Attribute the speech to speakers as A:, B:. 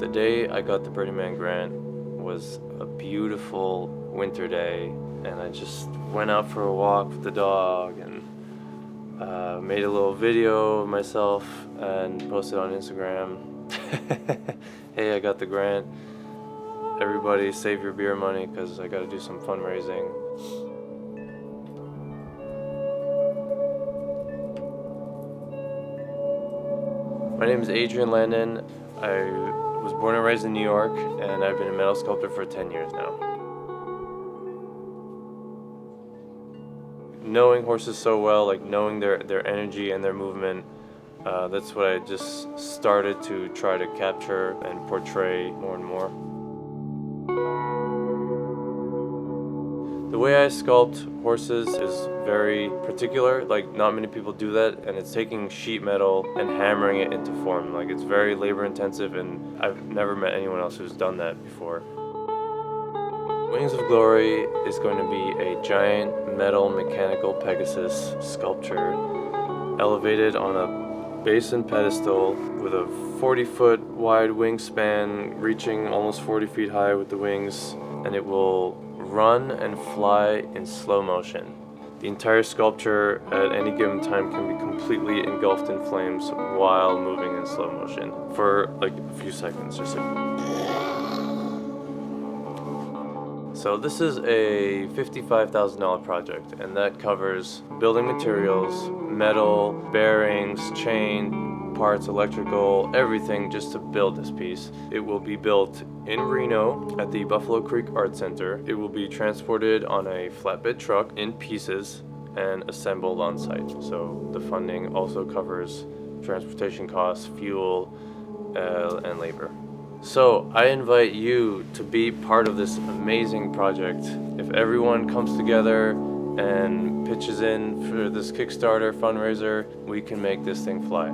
A: The day I got the Birdie Man grant was a beautiful winter day, and I just went out for a walk with the dog and made a little video of myself and posted on Instagram. Hey, I got the grant. Everybody save your beer money because I got to do some fundraising. My name is Adrian Landon. I was born and raised in New York, and I've been a metal sculptor for 10 years now. Knowing horses so well, like knowing their energy and their movement, that's what I just started to try to capture and portray more and more. The way I sculpt horses is very particular, like not many people do that, and it's taking sheet metal and hammering it into form. Like it's very labor intensive, and I've never met anyone else who's done that before. Wings of Glory is going to be a giant metal mechanical Pegasus sculpture elevated on a basin pedestal with a 40-foot wide wingspan reaching almost 40 feet high with the wings, and it will run and fly in slow motion. The entire sculpture at any given time can be completely engulfed in flames while moving in slow motion for like a few seconds, just like. So this is a $55,000 project, and that covers building materials, metal, bearings, chain, parts, electrical, everything just to build this piece. It will be built in Reno at the Buffalo Creek Art Center. It will be transported on a flatbed truck in pieces and assembled on site. So the funding also covers transportation costs, fuel, and labor. So I invite you to be part of this amazing project. If everyone comes together and pitches in for this Kickstarter fundraiser, we can make this thing fly.